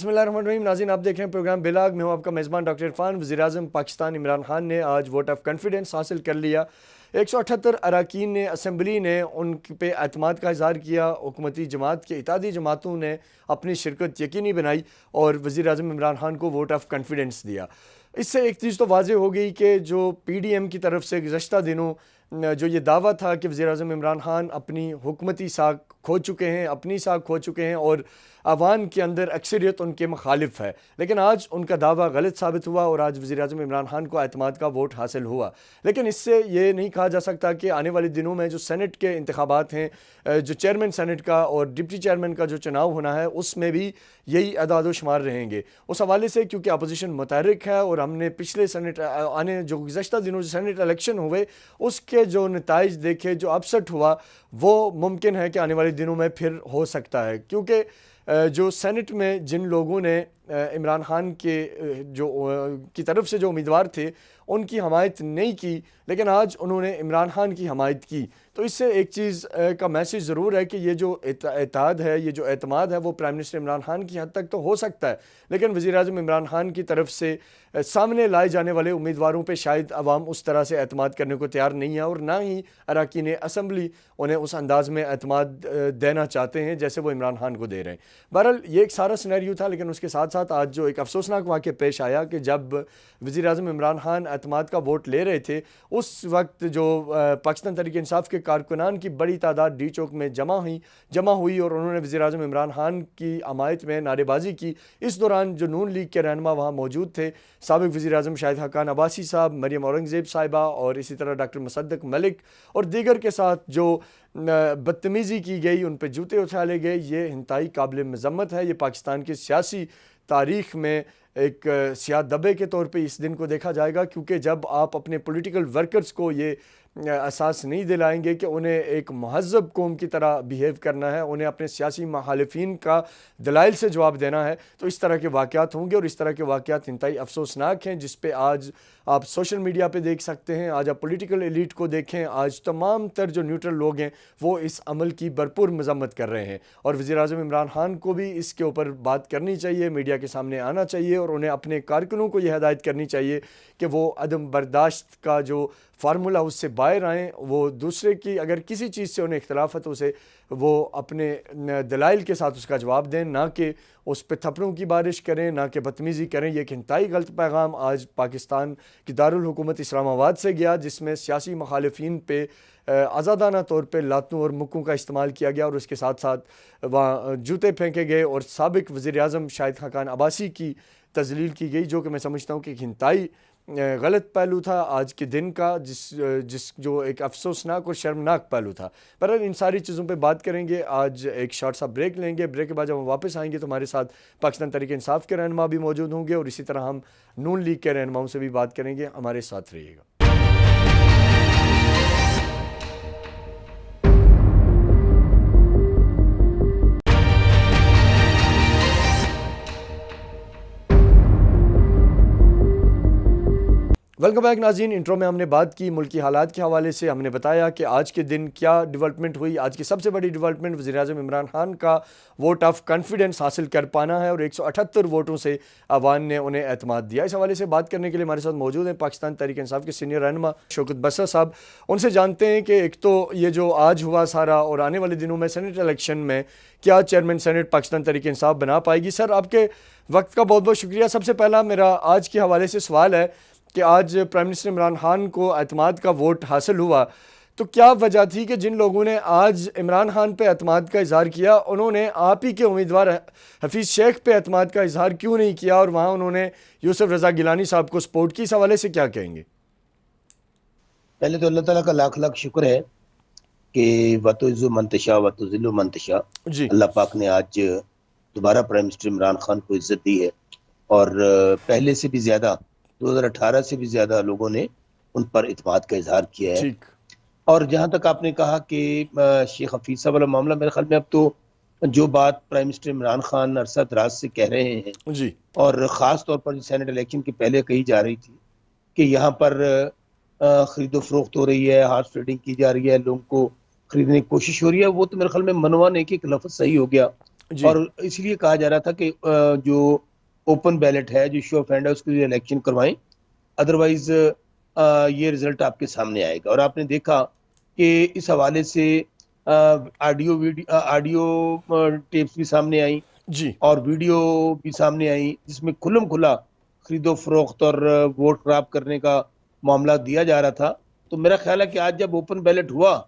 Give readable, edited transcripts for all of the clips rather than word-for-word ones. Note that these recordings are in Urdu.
بسم اللہ الرحمن الرحیم. ناظرین آپ دیکھ رہے ہیں پروگرام بلاگ. میں ہوں آپ کا میزبان ڈاکٹر عرفان. وزیر اعظم پاکستان عمران خان نے آج ووٹ آف کانفیڈنس حاصل کر لیا. 178 اراکین نے اسمبلی نے ان پہ اعتماد کا اظہار کیا. حکومتی جماعت کے اتحادی جماعتوں نے اپنی شرکت یقینی بنائی اور وزیر اعظم عمران خان کو ووٹ آف کانفیڈنس دیا. اس سے ایک چیز تو واضح ہو گئی کہ جو پی ڈی ایم کی طرف سے گزشتہ دنوں جو یہ دعویٰ تھا کہ وزیر اعظم عمران خان اپنی حکومتی ساکھ کھو چکے ہیں، اپنی ساکھ کھو چکے ہیں اور عوام کے اندر اکثریت ان کے مخالف ہے، لیکن آج ان کا دعویٰ غلط ثابت ہوا اور آج وزیر اعظم عمران خان کو اعتماد کا ووٹ حاصل ہوا. لیکن اس سے یہ نہیں کہا جا سکتا کہ آنے والے دنوں میں جو سینٹ کے انتخابات ہیں، جو چیئرمین سینٹ کا اور ڈپٹی چیئرمین کا جو چناؤ ہونا ہے، اس میں بھی یہی اعداد و شمار رہیں گے. اس حوالے سے کیونکہ اپوزیشن متحرک ہے اور ہم نے پچھلے جو گزشتہ دنوں جو سینٹ الیکشن ہوئے اس کے جو نتائج دیکھے، جو اپسٹ ہوا، وہ ممکن ہے کہ آنے والے دنوں میں پھر ہو سکتا ہے. کیونکہ جو سینٹ میں جن لوگوں نے عمران خان کی طرف سے جو امیدوار تھے ان کی حمایت نہیں کی، لیکن آج انہوں نے عمران خان کی حمایت کی. تو اس سے ایک چیز کا میسیج ضرور ہے کہ یہ جو اتحاد ہے، یہ جو اعتماد ہے، وہ پرائم منسٹر عمران خان کی حد تک تو ہو سکتا ہے، لیکن وزیر اعظم عمران خان کی طرف سے سامنے لائے جانے والے امیدواروں پہ شاید عوام اس طرح سے اعتماد کرنے کو تیار نہیں ہے اور نہ ہی اراکین اسمبلی انہیں اس انداز میں اعتماد دینا چاہتے ہیں جیسے وہ عمران خان کو دے رہے ہیں. بہرحال یہ ایک سارا سینیریو تھا، لیکن اس کے ساتھ ساتھ آج جو ایک افسوسناک واقعہ پیش آیا کہ جب وزیر اعظم عمران خان اعتماد کا ووٹ لے رہے تھے اس وقت جو پاکستان تحریک انصاف کے کارکنان کی بڑی تعداد ڈی چوک میں جمع ہوئی اور انہوں نے وزیر اعظم عمران خان کی حمایت میں نعرے بازی کی. اس دوران جو نون لیگ کے رہنما وہاں موجود تھے، سابق وزیر اعظم شاہد حقان عباسی صاحب، مریم اورنگزیب صاحبہ اور اسی طرح ڈاکٹر مصدق ملک اور دیگر کے ساتھ جو بدتمیزی کی گئی، ان پہ جوتے اچھالے گئے، یہ انتہائی قابل مذمت ہے. یہ پاکستان کی سیاسی تاریخ میں ایک سیاہ دبے کے طور پہ اس دن کو دیکھا جائے گا، کیونکہ جب آپ اپنے پولیٹیکل ورکرز کو یہ احساس نہیں دلائیں گے کہ انہیں ایک مہذب قوم کی طرح بیہیو کرنا ہے، انہیں اپنے سیاسی مخالفین کا دلائل سے جواب دینا ہے، تو اس طرح کے واقعات ہوں گے. اور اس طرح کے واقعات انتہائی افسوسناک ہیں، جس پہ آج آپ سوشل میڈیا پہ دیکھ سکتے ہیں. آج آپ پولیٹیکل ایلیٹ کو دیکھیں، آج تمام تر جو نیوٹرل لوگ ہیں وہ اس عمل کی بھرپور مذمت کر رہے ہیں. اور وزیر اعظم عمران خان کو بھی اس کے اوپر بات کرنی چاہیے، میڈیا کے سامنے آنا چاہیے اور انہیں اپنے کارکنوں کو یہ ہدایت کرنی چاہیے کہ وہ عدم برداشت کا جو فارمولہ اس سے باہر آئیں. وہ دوسرے کی اگر کسی چیز سے انہیں اختلاف ہے تو اسے وہ اپنے دلائل کے ساتھ اس کا جواب دیں، نہ کہ اس پہ تھپڑوں کی بارش کریں، نہ کہ بدتمیزی کریں. یہ ایک انتہائی غلط پیغام آج پاکستان کی دارالحکومت اسلام آباد سے گیا، جس میں سیاسی مخالفین پہ آزادانہ طور پہ لاتوں اور مکوں کا استعمال کیا گیا اور اس کے ساتھ ساتھ وہاں جوتے پھینکے گئے اور سابق وزیر اعظم شاہد حقان عباسی کی تذلیل کی گئی، جو کہ میں سمجھتا ہوں کہ ایک انتہائی غلط پہلو تھا آج کے دن کا، جس جو ایک افسوسناک اور شرمناک پہلو تھا. پر ان ساری چیزوں پہ بات کریں گے. آج ایک شارٹ سا بریک لیں گے. بریک کے بعد جب ہم واپس آئیں گے تو ہمارے ساتھ پاکستان تحریک انصاف کے رہنما بھی موجود ہوں گے اور اسی طرح ہم نون لیگ کے رہنماؤں سے بھی بات کریں گے. ہمارے ساتھ رہیے گا. ویلکم بیک ناظرین. انٹرو میں ہم نے بات کی ملکی حالات کے حوالے سے. ہم نے بتایا کہ آج کے دن کیا ڈیولپمنٹ ہوئی. آج کی سب سے بڑی ڈیولپمنٹ وزیر اعظم عمران خان کا ووٹ آف کانفیڈنس حاصل کر پانا ہے اور 178 ووٹوں سے عوام نے انہیں اعتماد دیا. اس حوالے سے بات کرنے کے لیے ہمارے ساتھ موجود ہیں پاکستان تحریک انصاف کے سینئر رہنما شوکت بسر صاحب. ان سے جانتے ہیں کہ ایک تو یہ جو آج ہوا سارا اور آنے والے دنوں میں سینٹ الیکشن میں کیا چیئرمین سینٹ پاکستان تحریک انصاف بنا پائے گی. سر آپ کے وقت کا بہت بہت شکریہ. سب سے پہلا میرا آج کے حوالے سے سوال ہے کہ آج پرائم منسٹر عمران خان کو اعتماد کا ووٹ حاصل ہوا، تو کیا وجہ تھی کہ جن لوگوں نے آج عمران خان پہ اعتماد کا اظہار کیا انہوں نے آپ ہی کے امیدوار حفیظ شیخ پہ اعتماد کا اظہار کیوں نہیں کیا اور وہاں انہوں نے یوسف رضا گیلانی صاحب کو سپورٹ کی. اس حوالے سے کیا کہیں گے؟ پہلے تو اللہ تعالیٰ کا لاکھ لاکھ شکر ہے کہ وَتُعِزُّ مَن تَشَاءُ وَتُذِلُّ مَن تَشَاء. اللہ پاک نے آج دوبارہ پرائم منسٹر عمران خان کو عزت دی ہے اور پہلے سے بھی زیادہ 2018 سے بھی زیادہ لوگوں نے ان پر اعتماد کا اظہار کیا ہے. اور جہاں تک آپ نے کہا کہ شیخ حفیظ صاحب والا معاملہ، میرے خیال میں اب تو جو بات پرائم منسٹر عمران خان عرصہ دراز سے کہہ رہے ہیں اور خاص طور پر سینٹ الیکشن کے پہلے کہی جا رہی تھی کہ یہاں پر خرید و فروخت ہو رہی ہے، ہارس ٹریڈنگ کی جا رہی ہے، لوگوں کو خریدنے کی کوشش ہو رہی ہے، وہ تو میرے خیال میں منوانے کی ایک لفظ صحیح ہو گیا جی اور اس لیے کہا جا رہا تھا کہ جو اوپن بیلٹ ہے، جو شو آف ہینڈ ہے، اس کے لیے الیکشن کروائیں، ادروائز یہ رزلٹ آپ کے سامنے آئے گا۔ اور آپ نے دیکھا کہ اس حوالے سے آڈیو ٹیپس بھی سامنے آئیں جی اور ویڈیو بھی سامنے آئی، جس میں کھلم کھلا خرید و فروخت اور ووٹ خراب کرنے کا معاملہ دیا جا رہا تھا۔ تو میرا خیال ہے کہ آج جب اوپن بیلٹ ہوا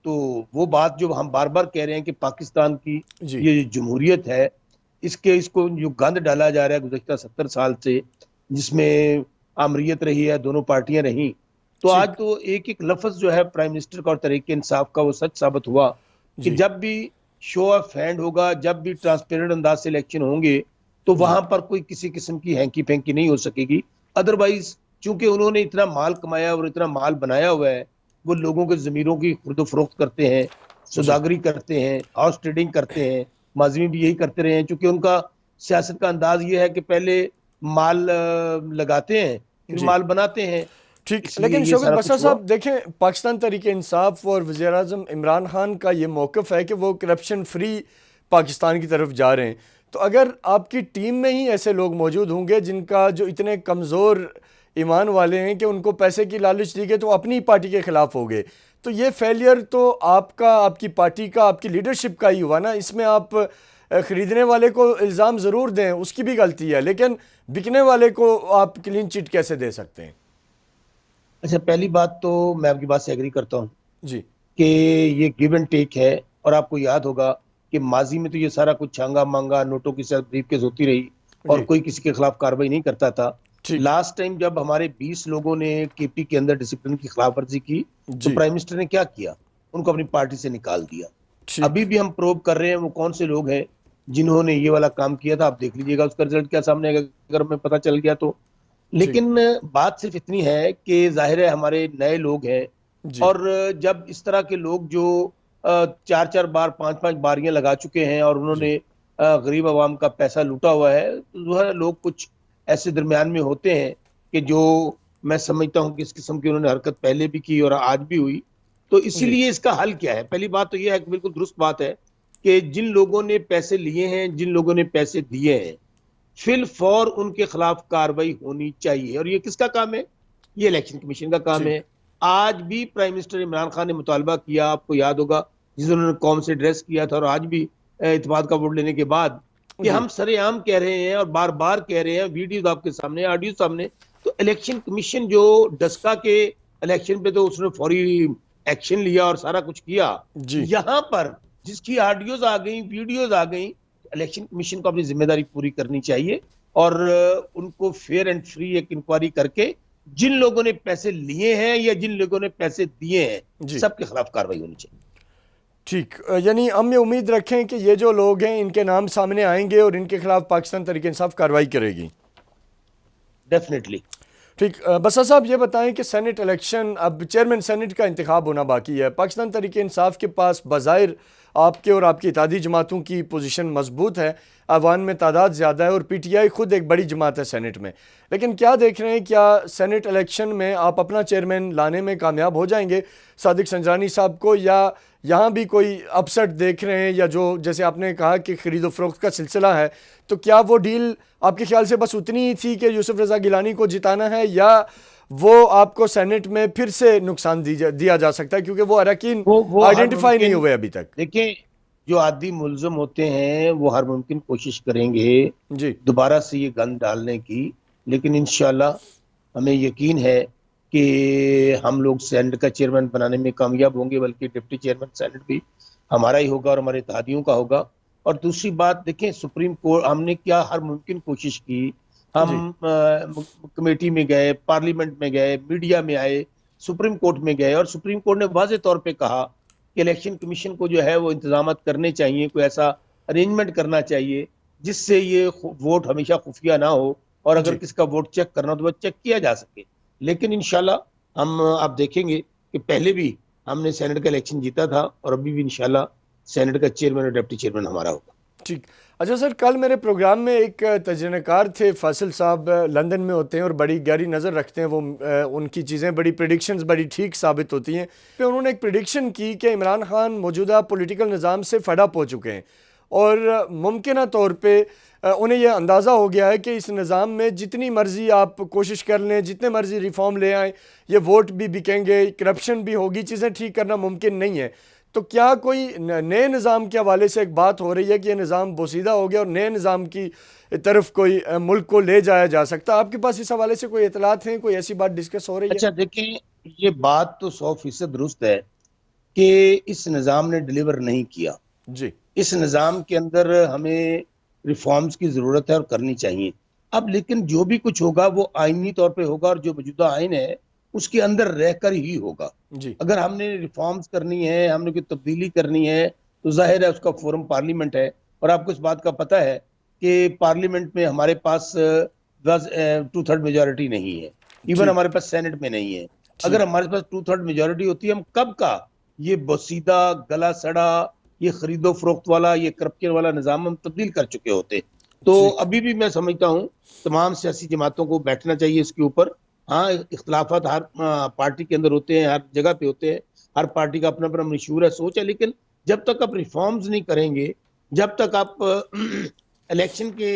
تو وہ بات جو ہم بار بار کہہ رہے ہیں کہ پاکستان کی جی یہ جمہوریت ہے، اس کو جو گند ڈالا جا رہا ہے گزشتہ 70 سال سے، جس میں آمریت رہی ہے، دونوں پارٹیاں رہیں، تو آج ٹھیک تو ایک ایک لفظ جو ہے پرائم منسٹر کا اور تحریک انصاف کا وہ سچ ثابت ہوا کہ جی جب بھی شو آف ہینڈ ہوگا، جب بھی ٹرانسپیرنٹ انداز سے الیکشن ہوں گے، تو جی وہاں پر کوئی کسی قسم کی ہینکی پھینکی نہیں ہو سکے گی۔ ادروائز چونکہ انہوں نے اتنا مال کمایا اور اتنا مال بنایا ہوا ہے، وہ لوگوں کے ضمیروں کی خرد و فروخت کرتے ہیں، جی سوداگری کرتے ہیں، ہاؤس ٹریڈنگ کرتے ہیں، ماضی میں بھی یہی کرتے رہے ہیں، چونکہ ان کا سیاست کا انداز یہ ہے کہ پہلے مال لگاتے ہیں، پھر جی مال بناتے ہیں، ٹھیک، اس لیے لیکن یہ شوکت سارا بسر کچھ ہوا۔ صاحب دیکھیں، پاکستان تحریک انصاف اور وزیر اعظم عمران خان کا یہ موقف ہے کہ وہ کرپشن فری پاکستان کی طرف جا رہے ہیں، تو اگر آپ کی ٹیم میں ہی ایسے لوگ موجود ہوں گے جن کا جو اتنے کمزور ایمان والے ہیں کہ ان کو پیسے کی لالچ دی گئی تو وہ اپنی پارٹی کے خلاف ہو گئے، تو یہ فیلئر تو آپ کا، آپ کی پارٹی کا، آپ کی لیڈرشپ کا ہی ہوا نا۔ اس میں آپ خریدنے والے کو الزام ضرور دیں، اس کی بھی غلطی ہے، لیکن بکنے والے کو آپ کلین چٹ کیسے دے سکتے ہیں؟ اچھا، پہلی بات تو میں آپ کی بات سے ایگری کرتا ہوں جی کہ یہ گیو اینڈ ٹیک ہے، اور آپ کو یاد ہوگا کہ ماضی میں تو یہ سارا کچھ چھانگا مانگا، نوٹوں کی ساتھ بریف کیس ہوتی رہی اور جی کوئی کسی کے خلاف کارروائی نہیں کرتا تھا۔ ٹھیک لاسٹ ٹائم جب ہمارے 20 لوگوں نے کے پی کے اندر ڈسپلن کی خلاف ورزی کی تو جی پرائم منسٹر نے کیا کیا؟ ان کو اپنی پارٹی سے نکال دیا۔ ٹھیک ابھی بھی ہم پروب کر رہے ہیں وہ کون سے لوگ ہیں جنہوں نے یہ والا کام کیا تھا، آپ دیکھ لیجئے گا اس کا رزلٹ کیا سامنے آئے گا اگر ہمیں پتہ چل گیا تو۔ ٹھیک لیکن بات صرف اتنی ہے کہ ظاہر ہے ہمارے نئے لوگ ہیں، جی اور جب اس طرح کے لوگ جو 4 بار 5 باریاں لگا چکے ہیں اور انہوں جی نے غریب عوام کا پیسہ لوٹا ہوا ہے، تو ظاہر لوگ کچھ ایسے درمیان میں ہوتے ہیں کہ جو میں سمجھتا ہوں کہ اس قسم کی انہوں نے حرکت پہلے بھی کی اور آج بھی ہوئی۔ تو اسی جی لیے اس کا حل کیا ہے؟ پہلی بات تو یہ ہے کہ بالکل درست بات ہے کہ جن لوگوں نے پیسے لیے ہیں، جن لوگوں نے پیسے دیے ہیں، فی الفور ان کے خلاف کاروائی ہونی چاہیے۔ اور یہ کس کا کام ہے؟ یہ الیکشن کمیشن کا کام ٹھیک ہے۔ آج بھی پرائم منسٹر عمران خان نے مطالبہ کیا، آپ کو یاد ہوگا، جس انہوں نے قوم سے ایڈریس کیا تھا، اور آج بھی اعتماد کا ووٹ لینے کے بعد، کہ جی ہم سر عام کہہ رہے ہیں اور بار بار کہہ رہے ہیں، ویڈیوز آپ کے سامنے، آڈیو سامنے، تو الیکشن کمیشن جو ڈسکا کے الیکشن پہ تو اس نے فوری ایکشن لیا اور سارا کچھ کیا، جی یہاں پر جس کی آڈیوز آ گئیں، ویڈیوز آ گئیں، الیکشن کمیشن کو اپنی ذمہ داری پوری کرنی چاہیے اور ان کو فیئر اینڈ فری ایک انکوائری کر کے جن لوگوں نے پیسے لیے ہیں یا جن لوگوں نے پیسے دیے ہیں، جی سب کے خلاف کاروائی ہونی چاہیے۔ ٹھیک، یعنی ہم یہ امید رکھیں کہ یہ جو لوگ ہیں ان کے نام سامنے آئیں گے اور ان کے خلاف پاکستان تحریک انصاف کارروائی کرے گی۔ ڈیفینیٹلی۔ ٹھیک، بسر صاحب یہ بتائیں کہ سینٹ الیکشن، اب چیئرمین سینٹ کا انتخاب ہونا باقی ہے، پاکستان تحریک انصاف کے پاس بظاہر آپ کے اور آپ کی اتحادی جماعتوں کی پوزیشن مضبوط ہے، ایوان میں تعداد زیادہ ہے اور پی ٹی آئی خود ایک بڑی جماعت ہے سینٹ میں، لیکن کیا دیکھ رہے ہیں، کیا سینٹ الیکشن میں آپ اپنا چیئرمین لانے میں کامیاب ہو جائیں گے صادق سنجرانی صاحب کو، یا یہاں بھی کوئی اپسٹ دیکھ رہے ہیں، یا جو جیسے آپ نے کہا کہ خرید و فروخت کا سلسلہ ہے، تو کیا وہ ڈیل آپ کے خیال سے بس اتنی ہی تھی کہ یوسف رضا گیلانی کو جتانا ہے، یا وہ آپ کو سینٹ میں پھر سے نقصان دیا جا سکتا ہے کیونکہ وہ اراکین وہ ہر آئیڈینٹیفائی نہیں ممکن، ہوئے ابھی تک؟ دیکھیں، جو عادی ملزم ہوتے ہیں وہ ہر ممکن کوشش کریں گے جی دوبارہ سے یہ گند ڈالنے کی، لیکن انشاءاللہ ہمیں یقین ہے کہ ہم لوگ سینٹ کا چیئرمین بنانے میں کامیاب ہوں گے، بلکہ ڈپٹی چیئرمین سینٹ بھی ہمارا ہی ہوگا اور ہمارے اتحادیوں کا ہوگا۔ اور دوسری بات دیکھیں، سپریم کورٹ ہم نے کیا ہر ممکن کوشش کی، جی ہم کمیٹی میں گئے، پارلیمنٹ میں گئے، میڈیا میں آئے، سپریم کورٹ میں گئے، اور سپریم کورٹ نے واضح طور پہ کہا کہ الیکشن کمیشن کو جو ہے وہ انتظامات کرنے چاہیے، کوئی ایسا ارینجمنٹ کرنا چاہیے جس سے یہ ووٹ ہمیشہ خفیہ نہ ہو، اور اگر جی کس کا ووٹ چیک کرنا ہو تو وہ چیک کیا جا سکے۔ لیکن انشاءاللہ ہم آپ دیکھیں گے کہ پہلے بھی ہم نے سینٹ کا الیکشن جیتا تھا اور ابھی بھی انشاءاللہ سینٹ کا چیئرمین اور ڈپٹی چیئرمین ہمارا ہوگا۔ ٹھیک، اچھا سر، کل میرے پروگرام میں ایک تجزیہ کار تھے فاصل صاحب، لندن میں ہوتے ہیں اور بڑی گہری نظر رکھتے ہیں وہ، ان کی چیزیں بڑی پریڈکشنز بڑی ٹھیک ثابت ہوتی ہیں، پھر انہوں نے ایک پریڈکشن کی کہ عمران خان موجودہ پولیٹیکل نظام سے فیڈ اپ ہو چکے ہیں اور ممکنہ طور پہ انہیں یہ اندازہ ہو گیا ہے کہ اس نظام میں جتنی مرضی آپ کوشش کر لیں، جتنے مرضی ریفارم لے آئیں، یہ ووٹ بھی بکیں گے، کرپشن بھی ہوگی، چیزیں ٹھیک کرنا ممکن نہیں ہے. تو کیا کوئی نئے نظام کے حوالے سے ایک بات ہو رہی ہے کہ یہ نظام بوسیدہ ہو گیا اور نئے نظام کی طرف کوئی ملک کو لے جایا جا سکتا؟ آپ کے پاس اس حوالے سے کوئی اطلاعات ہیں، کوئی ایسی بات ڈسکس ہو رہی ہے؟ اچھا دیکھیں، یہ بات تو 100% درست ہے کہ اس نظام نے ڈیلیور نہیں کیا. جی. اس نظام کے اندر ہمیں ریفارمز کی ضرورت ہے اور کرنی چاہیے. اب لیکن جو بھی کچھ ہوگا وہ آئینی طور پہ ہوگا، اور جو موجودہ آئین ہے اس کے اندر رہ کر ہی ہوگا. جی. اگر ہم نے ریفارمز کرنی ہے، ہم نے کوئی تبدیلی کرنی ہے، تو ظاہر ہے اس کا فورم پارلیمنٹ ہے. اور آپ کو اس بات کا پتہ ہے کہ پارلیمنٹ میں ہمارے پاس 2/3 میجورٹی نہیں ہے، ایون ہمارے پاس سینٹ میں نہیں ہے. اگر ہمارے پاس 2/3 میجورٹی ہوتی ہے، ہم کب کا یہ بوسیدہ، گلا سڑا، یہ خرید و فروخت والا، یہ کرپشن والا نظام ہم تبدیل کر چکے ہوتے. تو ابھی بھی میں سمجھتا ہوں تمام سیاسی جماعتوں کو بیٹھنا چاہیے اس کے اوپر. ہاں، اختلافات ہر پارٹی کے اندر ہوتے ہیں، ہر جگہ پہ ہوتے ہیں، ہر پارٹی کا اپنا اپنا منشور ہے، سوچ ہے، لیکن جب تک آپ ریفارمز نہیں کریں گے، جب تک آپ الیکشن کے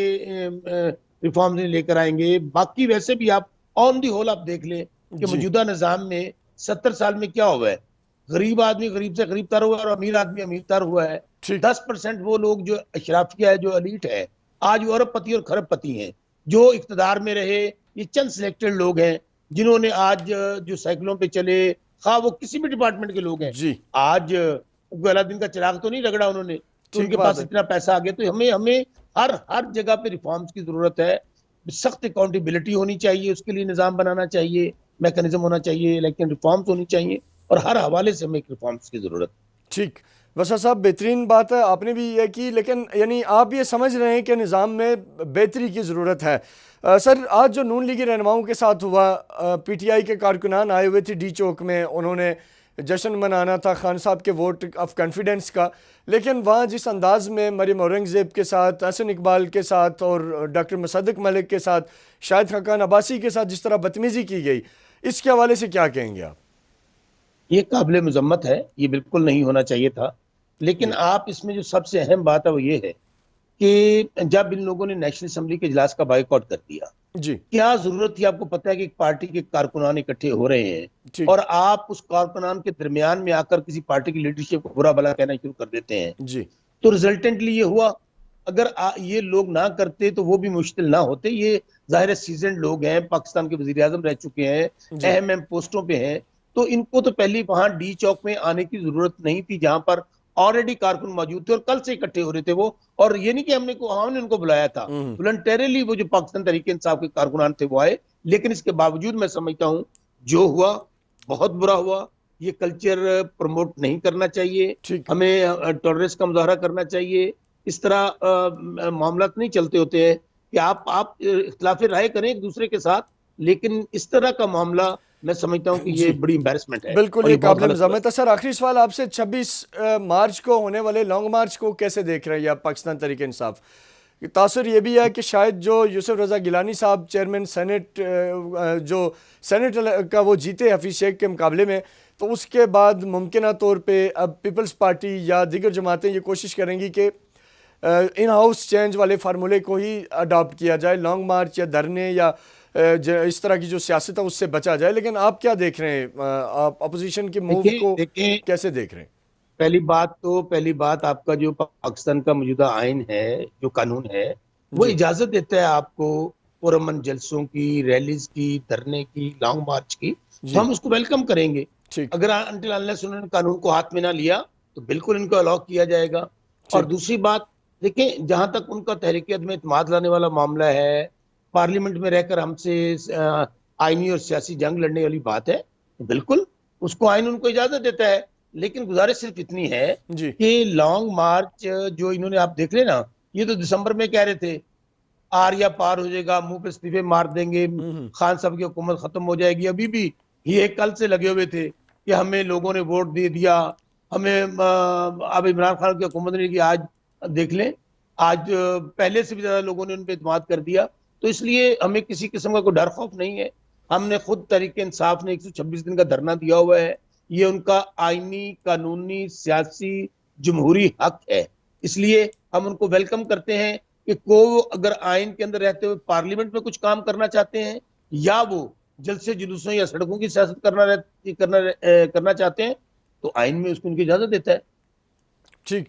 ریفارمز نہیں لے کر آئیں گے، باقی ویسے بھی آپ آن دی ہول آپ دیکھ لیں کہ موجودہ نظام میں 70 سال میں کیا ہوا ہے. غریب آدمی غریب سے غریب تر ہوا ہے اور امیر آدمی امیر تر ہوا ہے. 10% وہ لوگ جو اشرافیہ ہے، جو ایلیٹ ہے، آج وہ ارب پتی اور کھرب پتی ہیں. جو اقتدار میں رہے یہ چند سلیکٹڈ لوگ ہیں جنہوں نے آج جو سائیکلوں پہ چلے، خواہ وہ کسی بھی ڈپارٹمنٹ کے لوگ ہیں. آج علادین کا چراغ تو نہیں رگڑا انہوں نے، تو ان کے پاس اتنا پیسہ آ گیا. تو ہمیں ہر جگہ پہ ریفارمز کی ضرورت ہے. سخت اکاؤنٹیبلٹی ہونی چاہیے، اس کے لیے نظام بنانا چاہیے، میکنزم ہونا چاہیے، لیکن ریفارمز ہونی چاہیے، اور ہر حوالے سے ہمیں ریفارمز کی ضرورت. ٹھیک، وسیع صاحب بہترین بات ہے، آپ نے بھی یہ کی، لیکن یعنی آپ یہ سمجھ رہے ہیں کہ نظام میں بہتری کی ضرورت ہے. سر، آج جو نون لیگی رہنماؤں کے ساتھ ہوا، پی ٹی آئی کے کارکنان آئے ہوئے تھے ڈی چوک میں، انہوں نے جشن منانا تھا خان صاحب کے ووٹ آف کانفیڈنس کا، لیکن وہاں جس انداز میں مریم اورنگزیب کے ساتھ، حسن اقبال کے ساتھ اور ڈاکٹر مصدق ملک کے ساتھ، شاہد خاقان عباسی کے ساتھ جس طرح بدتمیزی کی گئی، اس کے حوالے سے کیا کہیں گے آپ؟ یہ قابل مذمت ہے، یہ بالکل نہیں ہونا چاہیے تھا. لیکن آپ اس میں جو سب سے اہم بات ہے وہ یہ ہے کہ جب ان لوگوں نے نیشنل اسمبلی کے اجلاس کا بائیکاٹ کر دیا، کیا ضرورت تھی؟ آپ کو پتہ ہے کہ ایک پارٹی کے کارکنان اکٹھے ہو رہے ہیں اور آپ اس کارکنان کے درمیان میں آ کر کسی پارٹی کی لیڈرشپ کو برا بھلا کہنا شروع کر دیتے ہیں. تو ریزلٹنٹلی یہ ہوا. اگر یہ لوگ نہ کرتے تو وہ بھی مشکل نہ ہوتے. یہ ظاہر سیزنڈ لوگ ہیں، پاکستان کے وزیر اعظم رہ چکے ہیں، اہم اہم پوسٹوں پہ ہیں. تو ان کو تو پہلی وہاں ڈی چوک میں آنے کی ضرورت نہیں تھی، جہاں پر آلریڈی کارکن موجود تھے اور کل سے اکٹھے ہو رہے تھے وہ. اور یہ نہیں کہ ہم نے ان کو بلایا تھا، والنٹیرلی وہ جو پاکستان تحریک انصاف کے کارکنان تھے وہ آئے. لیکن اس کے باوجود میں سمجھتا ہوں جو ہوا بہت برا ہوا. یہ کلچر پروموٹ نہیں کرنا چاہیے، ہمیں ٹالرنس کا مظاہرہ کرنا چاہیے. اس طرح معاملات نہیں چلتے ہوتے ہیں کہ آپ اختلاف رائے کریں ایک دوسرے کے ساتھ، لیکن اس طرح کا معاملہ میں سمجھتا ہوں کہ یہ بڑی امبیرسمنٹ ہے. بالکل، یہ قابل مذمت ہے. سر، آخری سوال آپ سے، 26 مارچ کو ہونے والے لانگ مارچ کو کیسے دیکھ رہے ہیں آپ پاکستان تحریک انصاف؟ تاثر یہ بھی ہے کہ شاید جو یوسف رضا گیلانی صاحب چیئرمین سینٹ، جو سینٹ کا وہ جیتے حفیظ شیخ کے مقابلے میں، تو اس کے بعد ممکنہ طور پہ اب پیپلز پارٹی یا دیگر جماعتیں یہ کوشش کریں گی کہ ان ہاؤس چینج والے فارمولے کو ہی اڈاپٹ کیا جائے، لانگ مارچ یا دھرنے یا اس طرح کی جو سیاست ہے اس سے بچا جائے. لیکن آپ کیا دیکھ رہے ہیں، آپ اپوزیشن کے موو کو کیسے دیکھ رہے ہیں؟ پہلی بات آپ کا جو پاکستان کا موجودہ آئین ہے، جو قانون ہے، وہ اجازت دیتا ہے آپ کو پرامن جلسوں کی، ریلیز کی، دھرنے کی، لانگ مارچ کی. تو ہم اس کو ویلکم کریں گے. اگر انٹل انلیس انہوں نے قانون کو ہاتھ میں نہ لیا تو بالکل ان کو الاؤ کیا جائے گا. اور دوسری بات دیکھیں، جہاں تک ان کا تحریک عدم اعتماد لانے والا معاملہ ہے، پارلیمنٹ میں رہ کر ہم سے آئینی اور سیاسی جنگ لڑنے والی بات ہے، بالکل اس کو آئین ان کو اجازت دیتا ہے. لیکن گزارش صرف اتنی ہے کہ لانگ مارچ جو انہوں نے آپ دیکھ لیں نا، یہ تو دسمبر میں کہہ رہے تھے آر یا پار ہو جائے گا، منہ پہ استعفے مار دیں گے، خان صاحب کی حکومت ختم ہو جائے گی. ابھی بھی یہ کل سے لگے ہوئے تھے کہ ہمیں لوگوں نے ووٹ دے دیا، ہمیں اب عمران خان کی حکومت نے کی. آج دیکھ لیں، آج پہلے سے بھی زیادہ لوگوں نے ان پہ اعتماد کر دیا. تو اس لیے ہمیں کسی قسم کا کوئی ڈر خوف نہیں ہے. ہم نے خود تحریک انصاف نے 126 دن کا دھرنا دیا ہوا ہے. یہ ان کا آئینی، قانونی، سیاسی، جمہوری حق ہے اس لیے ہم ان کو ویلکم کرتے ہیں کہ کو اگر آئین کے اندر رہتے ہوئے پارلیمنٹ میں کچھ کام کرنا چاہتے ہیں یا وہ جلسے جلوسوں یا سڑکوں کی سیاست کرنا چاہتے ہیں تو آئین میں اس کو ان کی اجازت دیتا ہے. ٹھیک،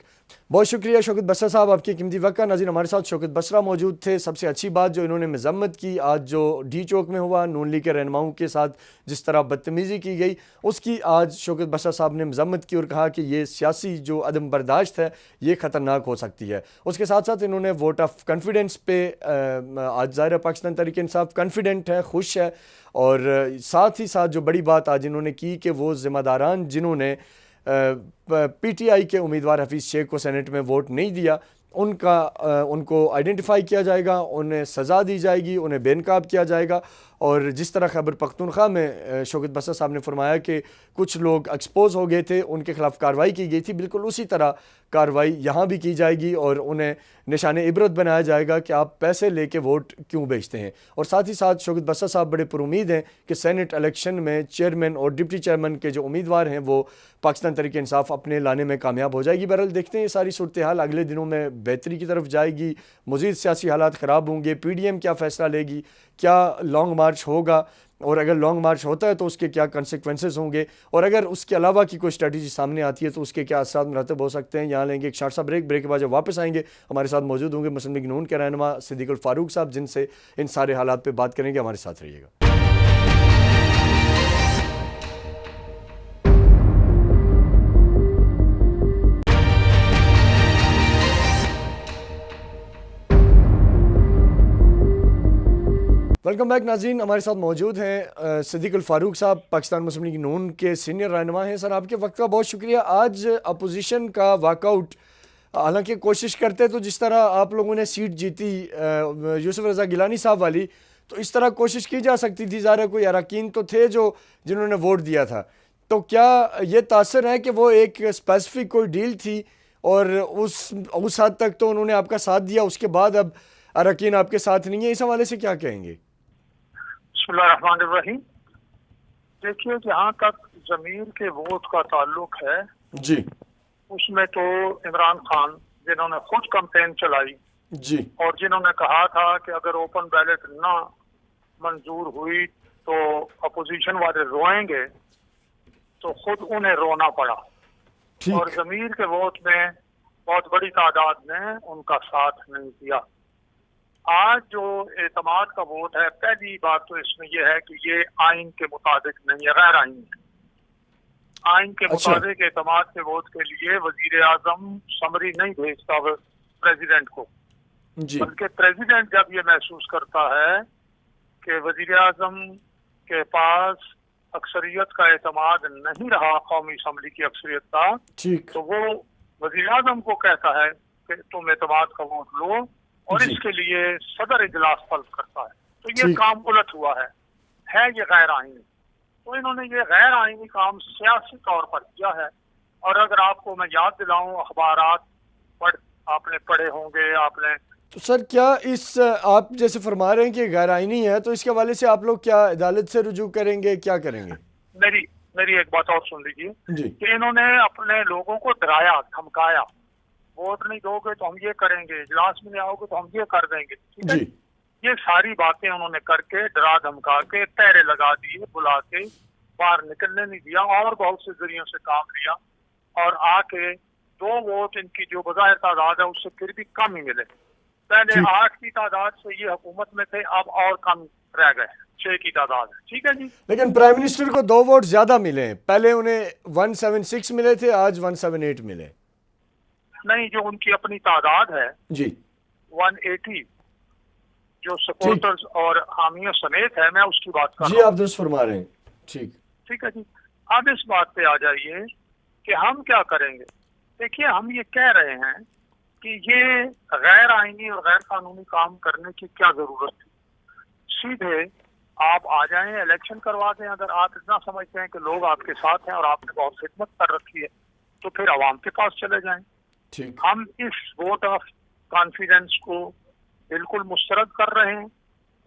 بہت شکریہ شوکت بسرا صاحب آپ کی قیمتی وقت کا. ناظرین ہمارے ساتھ شوکت بسرا موجود تھے. سب سے اچھی بات جو انہوں نے مذمت کی آج جو ڈی چوک میں ہوا نون لیگ کے رہنماؤں کے ساتھ جس طرح بدتمیزی کی گئی، اس کی آج شوکت بسرا صاحب نے مذمت کی اور کہا کہ یہ سیاسی جو عدم برداشت ہے یہ خطرناک ہو سکتی ہے. اس کے ساتھ ساتھ انہوں نے ووٹ آف کانفیڈنس پہ آج ظاہر پاکستان تحریک انصاف کانفیڈنٹ ہے، خوش ہے، اور ساتھ ہی ساتھ جو بڑی بات آج انہوں نے کی کہ وہ ذمہ داران جنہوں نے پی ٹی آئی کے امیدوار حفیظ شیخ کو سینٹ میں ووٹ نہیں دیا ان کو آئیڈینٹیفائی کیا جائے گا، انہیں سزا دی جائے گی، انہیں بے نقاب کیا جائے گا. اور جس طرح خیبر پختونخوا میں شوکت بسرا صاحب نے فرمایا کہ کچھ لوگ ایکسپوز ہو گئے تھے، ان کے خلاف کارروائی کی گئی تھی، بالکل اسی طرح کارروائی یہاں بھی کی جائے گی اور انہیں نشان عبرت بنایا جائے گا کہ آپ پیسے لے کے ووٹ کیوں بیچتے ہیں. اور ساتھ ہی ساتھ شوکت بسرا صاحب بڑے پر امید ہیں کہ سینٹ الیکشن میں چیئرمین اور ڈپٹی چیئرمین کے جو امیدوار ہیں وہ پاکستان تحریک انصاف اپنے لانے میں کامیاب ہو جائے گی. بہرحال دیکھتے ہیں یہ ساری صورتحال اگلے دنوں میں بہتری کی طرف جائے گی، مزید سیاسی حالات خراب ہوں گے، پی ڈی ایم کیا فیصلہ لے گی، کیا لانگ مارچ ہوگا، اور اگر لانگ مارچ ہوتا ہے تو اس کے کیا کنسیکوینسز ہوں گے، اور اگر اس کے علاوہ کی کوئی اسٹریٹجی سامنے آتی ہے تو اس کے کیا اثرات مرتب ہو سکتے ہیں. یہاں لیں گے ایک شارٹ سا بریک کے بعد جب واپس آئیں گے ہمارے ساتھ موجود ہوں گے مسلم لیگ نون کے رہنما صدیق الفاروق صاحب، جن سے ان سارے حالات پہ بات کریں گے. ہمارے ساتھ رہیے گا. ویلکم بیک ناظرین، ہمارے ساتھ موجود ہیں صدیق الفاروق صاحب، پاکستان مسلم لیگ نون کے سینئر رہنما ہیں. سر آپ کے وقت کا بہت شکریہ. آج اپوزیشن کا واک آؤٹ، حالانکہ کوشش کرتے تو جس طرح آپ لوگوں نے سیٹ جیتی یوسف رضا گیلانی صاحب والی، تو اس طرح کوشش کی جا سکتی تھی. ظاہر کوئی اراکین تو تھے جنہوں نے ووٹ دیا تھا، تو کیا یہ تاثر ہے کہ وہ ایک اسپیسیفک کوئی ڈیل تھی اور اس حد تک تو انہوں نے آپ کا ساتھ دیا، اس کے بعد اب اراکین آپ کے ساتھ نہیں ہیں؟ اس حوالے سے کیا کہیں گے؟ بسم اللہ الرحمن الرحیم. دیکھیے جہاں تک ضمیر کے ووٹ کا تعلق ہے جی، اس میں تو عمران خان جنہوں نے خود کمپین چلائی جی، اور جنہوں نے کہا تھا کہ اگر اوپن بیلٹ نہ منظور ہوئی تو اپوزیشن والے روئیں گے، تو خود انہیں رونا پڑا. اور ضمیر کے ووٹ میں بہت بڑی تعداد نے ان کا ساتھ نہیں دیا. آج جو اعتماد کا ووٹ ہے، پہلی بات تو اس میں یہ ہے کہ یہ آئین کے مطابق نہیں ہے، غیر آئین ہے. آئین کے مطابق اعتماد کے ووٹ کے لیے وزیر اعظم سمری نہیں بھیجتا پریزیڈنٹ کو، بلکہ پریزیڈنٹ جب یہ محسوس کرتا ہے کہ وزیر اعظم کے پاس اکثریت کا اعتماد نہیں رہا، قومی اسمبلی کی اکثریت کا، تو وہ وزیر اعظم کو کہتا ہے کہ تم اعتماد کا ووٹ لو، اور اس کے لیے صدر اجلاس طلب کرتا ہے. تو یہ کام الٹ ہوا ہے یہ غیر آئینی. تو انہوں نے یہ غیر آئینی کام سیاسی طور پر کیا ہے. اور اگر آپ کو میں یاد دلاؤں، اخبارات آپ نے پڑھے ہوں گے، آپ نے تو سر کیا آپ جیسے فرما رہے ہیں کہ غیر آئینی ہے، تو اس کے حوالے سے آپ لوگ کیا عدالت سے رجوع کریں گے، کیا کریں گے؟ میری ایک بات اور سن لیجیے کہ انہوں نے اپنے لوگوں کو ڈرایا، دھمکایا، ووٹ نہیں دو گے تو ہم یہ کریں گے، اجلاس میں نہیں آؤ گے تو ہم یہ کر دیں گے. ٹھیک ہے، یہ ساری باتیں انہوں نے کر کے ڈرا دھمکا کے پہرے لگا دیے، بلا کے باہر نکلنے نہیں دیا، اور بہت سے ذریعوں سے کام لیا، اور آ کے 2 ووٹ ان کی جو بظاہر تعداد ہے اس سے پھر بھی کم ہی ملے. پہلے 8 کی تعداد سے یہ حکومت میں تھے، اب اور کم رہ گئے، 6 کی تعداد ہے. ٹھیک ہے جی. لیکن پرائم منسٹر کو 2 ووٹ زیادہ ملے ہیں، پہلے انہیں 176 ملے تھے، آج 178 ملے. نہیں، جو ان کی اپنی تعداد ہے جی 180 جو سپورٹرز اور حامیوں سمیت ہے، میں اس کی بات کر رہا ہوں. جی آپ درست فرما رہے ہیں. ٹھیک ہے جی. اب اس بات پہ آ جائیے کہ ہم کیا کریں گے. دیکھیے ہم یہ کہہ رہے ہیں کہ یہ غیر آئینی اور غیر قانونی کام کرنے کی کیا ضرورت تھی. سیدھے آپ آ جائیں، الیکشن کروا دیں. اگر آپ اتنا سمجھتے ہیں کہ لوگ آپ کے ساتھ ہیں اور آپ نے بہت خدمت کر رکھی ہے تو پھر عوام کے پاس چلے جائیں. ہم اس ووٹ آف کانفیڈنس کو بالکل مسترد کر رہے ہیں.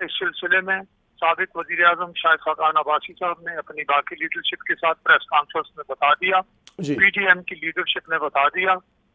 اس سلسلے میں سابق وزیر اعظم شاہد خاقان عباسی صاحب نے اپنی باقی لیڈرشپ کے ساتھ پریس کانفرنس میں بتا دیا، پی ڈی ایم کی لیڈرشپ نے بتا دیا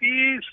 30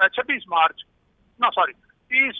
30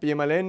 PMLN।